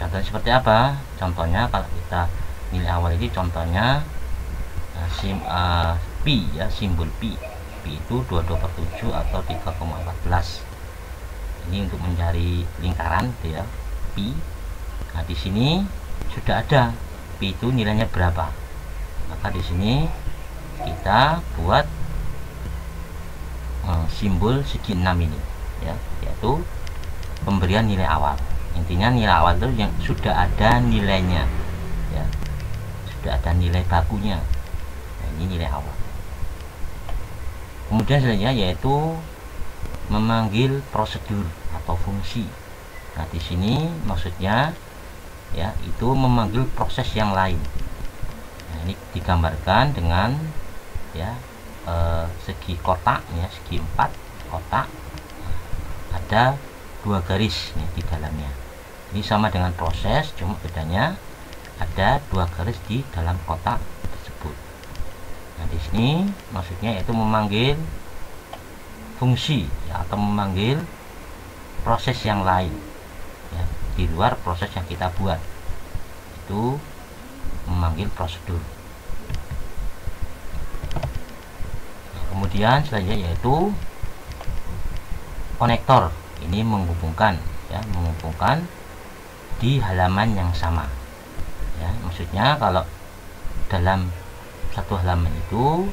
contohnya seperti apa? Contohnya kalau kita nilai awal ini contohnya pi ya, simbol pi itu 22/7 atau 3,14. Ini untuk mencari lingkaran gitu ya, pi. Nah, di sini sudah ada pi itu nilainya berapa. Maka di sini kita buat simbol segi 6 ini ya, yaitu pemberian nilai awal. Intinya nilai awal itu yang sudah ada nilainya ya, sudah ada nilai bakunya. Nah, ini nilai awal. Kemudian selanjutnya yaitu memanggil prosedur atau fungsi. Nah, di sini maksudnya ya itu memanggil proses yang lain. Nah, ini digambarkan dengan ya segi kotak ya, segi 4 kotak, ada 2 garis nih di dalamnya. Ini sama dengan proses, cuma bedanya ada 2 garis di dalam kotak tersebut. Nah, di sini maksudnya yaitu memanggil fungsi ya, atau memanggil proses yang lain ya, di luar proses yang kita buat. Itu memanggil prosedur. Nah, kemudian selanjutnya yaitu konektor. Ini menghubungkan ya, menghubungkan di halaman yang sama ya. Maksudnya kalau dalam satu halaman itu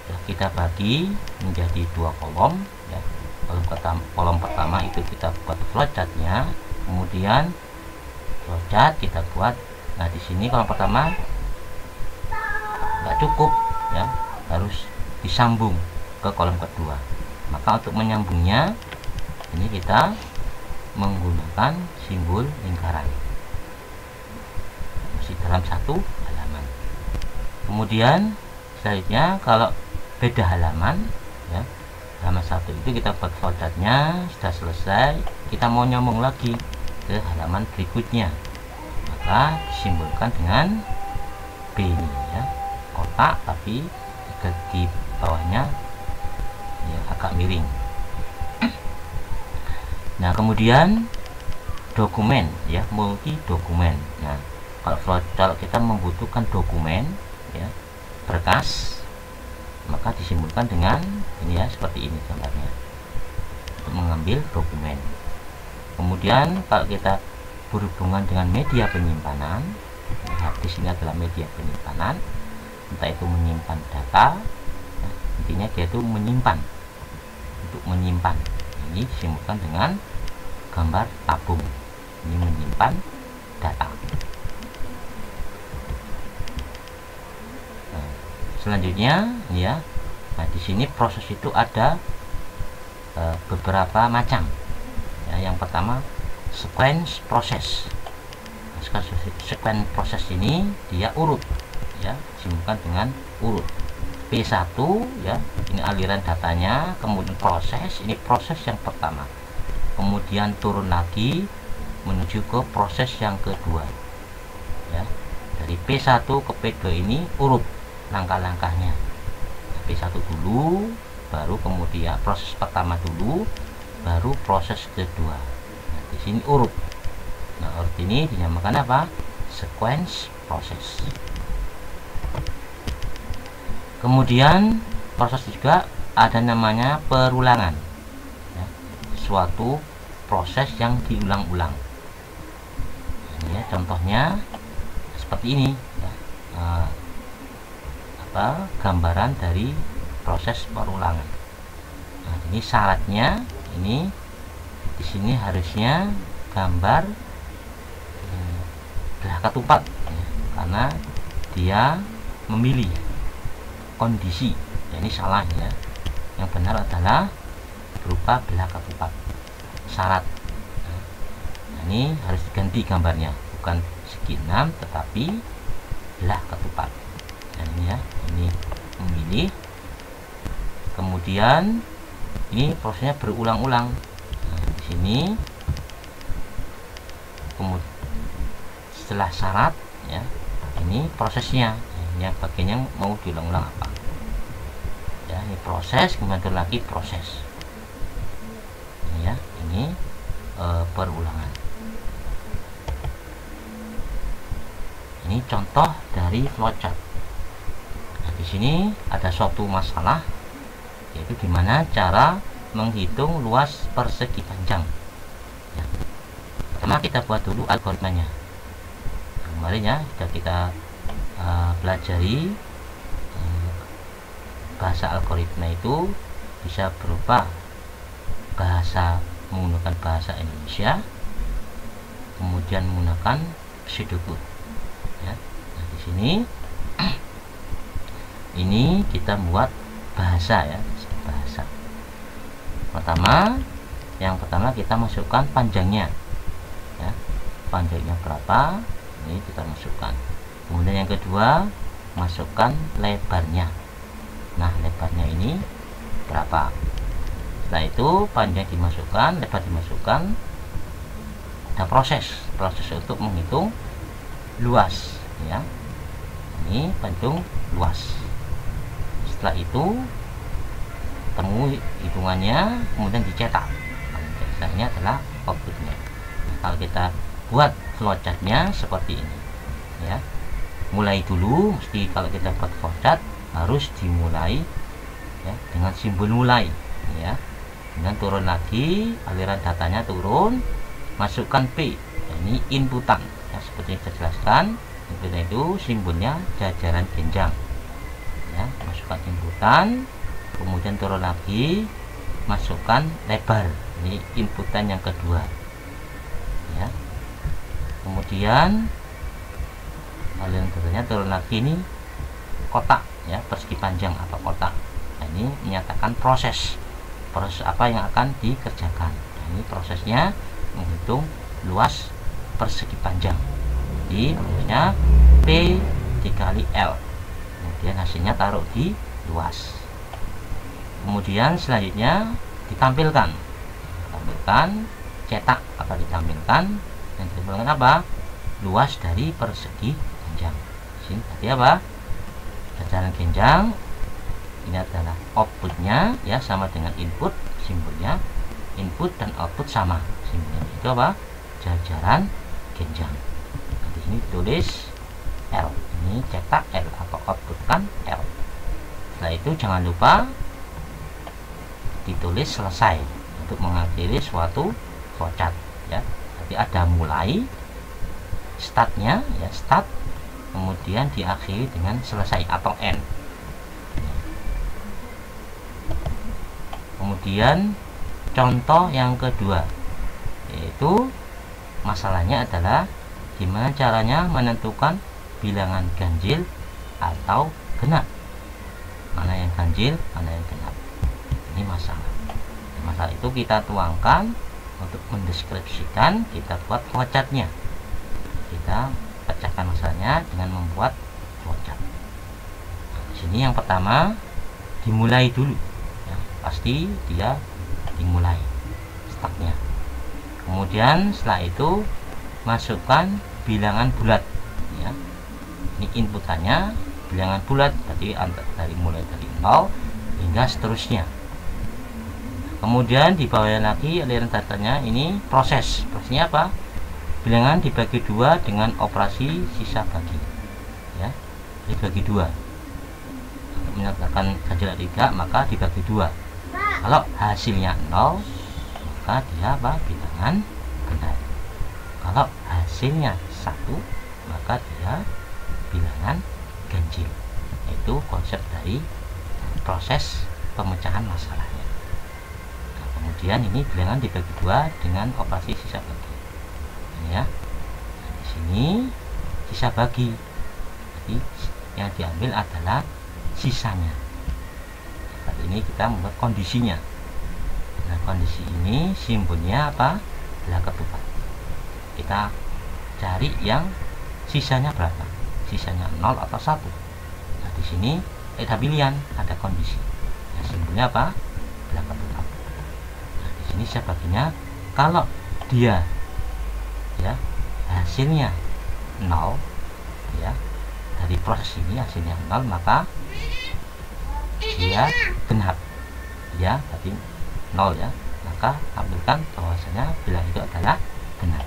ya, kita bagi menjadi 2 kolom ya. Kolom pertama itu kita buat flowchartnya, kemudian flowchart kita buat. Nah, di sini kolom pertama nggak cukup ya, harus disambung ke kolom kedua. Maka untuk menyambungnya ini kita menggunakan simbol lingkaran masih dalam satu halaman. Kemudian selanjutnya kalau beda halaman ya, halaman 1 itu kita buat flowchartnya, sudah selesai, kita mau nyambung lagi ke halaman berikutnya, maka disimbolkan dengan B ini ya, kotak tapi di bawahnya ya, agak miring. Nah, kemudian dokumen ya, multi dokumen. Nah, kalau kita membutuhkan dokumen ya, berkas, maka disimbolkan dengan ini ya, seperti ini gambarnya, untuk mengambil dokumen. Kemudian kalau kita berhubungan dengan media penyimpanan, nah, di sini adalah media penyimpanan, entah itu menyimpan data ya, intinya dia itu menyimpan, untuk menyimpan. Ini disimbolkan dengan gambar tabung. Ini menyimpan data. Nah, selanjutnya ya, nah di sini proses itu ada beberapa macam ya. Yang pertama sequence proses. Nah, sequence proses ini dia urut ya, disimbolkan dengan urut. P1 ya, ini aliran datanya, kemudian proses, ini proses yang pertama, kemudian turun lagi menuju ke proses yang kedua ya. Dari P1 ke P2 ini urut langkah-langkahnya. P1 dulu, baru kemudian proses pertama dulu, baru proses kedua. Nah, di sini urut. Nah, urut ini dinamakan apa? Sequence proses. Kemudian proses juga ada namanya perulangan ya, suatu proses yang diulang-ulang. Ini ya, contohnya seperti ini ya, gambaran dari proses perulangan. Nah, ini syaratnya, ini di sini harusnya gambar belah ketupat ya, karena dia memilih kondisi ya, ini salah ya. Yang benar adalah berupa belah ketupat, syarat. Nah, ini harus diganti gambarnya, bukan segi 6 tetapi belah ketupat. Dan ini ya, ini memilih, kemudian ini prosesnya berulang-ulang. Nah, di sini kemudian setelah syarat ya, ini prosesnya, yang bagian yang mau diulang-ulang apa ya, ini proses, kemudian lagi proses ini ya, ini perulangan. Ini contoh dari flowchart. Nah, di sini ada suatu masalah, yaitu gimana cara menghitung luas persegi panjang. Ya. Pertama kita buat dulu algoritmanya. Kemarin ya sudah kita pelajari bahasa algoritma itu bisa berupa menggunakan bahasa Indonesia, kemudian menggunakan pseudocode. Ya. Nah, di sini ini kita buat bahasa ya, bahasa. Yang pertama kita masukkan panjangnya. Ya. Panjangnya berapa? Ini kita masukkan. Kemudian yang kedua, masukkan lebarnya. Nah, lebarnya ini berapa? Setelah itu panjang dimasukkan, lebar dimasukkan. Ada proses untuk menghitung luas ya. Ini panjang luas. Setelah itu temu hitungannya, kemudian dicetak. Nah, ini adalah outputnya. Nah, kalau kita buat flowchartnya seperti ini ya. Mulai dulu, mesti kalau kita buat flowchart harus dimulai ya dengan simbol mulai ya. Kemudian turun lagi, aliran datanya turun, masukkan P. Ini inputan ya, seperti yang saya jelaskan. Inputan itu simbolnya jajaran genjang ya. Masukkan inputan, kemudian turun lagi, masukkan lebar. Ini inputan yang kedua ya. Kemudian aliran datanya turun lagi, ini kotak ya, persegi panjang atau kotak. Nah, ini menyatakan proses apa yang akan dikerjakan. Nah, ini prosesnya menghitung luas persegi panjang. Jadi rumusnya P dikali L, kemudian hasilnya taruh di luas. Kemudian selanjutnya ditampilkan cetak apa ditampilkan, dan ditampilkan apa? Luas dari persegi panjang. Sini tadi apa? Jajaran genjang. Ini adalah outputnya ya, sama dengan input, simbolnya input dan output sama simbolnya, itu apa? Jajaran genjang. Nah, di sini tulis L, ini cetak L atau output kan L. Setelah itu jangan lupa ditulis selesai untuk mengakhiri suatu flowchart ya. Tapi ada mulai, startnya ya, start, kemudian diakhiri dengan selesai atau end. Kemudian contoh yang kedua, yaitu masalahnya adalah gimana caranya menentukan bilangan ganjil atau genap. Mana yang ganjil, mana yang genap. Ini masalah. Masalah itu kita tuangkan untuk mendeskripsikan, kita buat flowchartnya. Kita pecahkan masalahnya dengan membuat flowchart. Nah, di sini yang pertama dimulai dulu. Pasti dia dimulai startnya. Kemudian setelah itu masukkan bilangan bulat ya. Ini inputannya bilangan bulat, berarti mulai dari 0 hingga seterusnya. Kemudian di bawahnya lagi aliran datanya, ini prosesnya apa? Bilangan dibagi 2 dengan operasi sisa bagi ya. Dibagi 2 untuk menyatakan ganjil 3, maka dibagi 2. Kalau hasilnya 0, maka dia apa? Bilangan genap. Kalau hasilnya 1, maka dia bilangan ganjil. Itu konsep dari proses pemecahan masalahnya. Nah, kemudian ini bilangan dibagi 2 dengan operasi sisa bagi. Ini ya. Nah, di sini sisa bagi. Jadi yang diambil adalah sisanya. Saat ini kita membuat kondisinya. Nah, kondisi ini simbolnya apa? Adalah ketupat. Kita cari yang sisanya berapa? Sisanya 0 atau 1. Nah, di sini ada pilihan, ada kondisi. Nah, simbolnya apa? Adalah ketupat. Nah, di sini saya baginya, kalau dia ya hasilnya 0 ya, dari proses ini hasilnya 0, maka dia genap ya, berarti 0 ya, maka ambilkan bahwasanya bilangan itu adalah genap.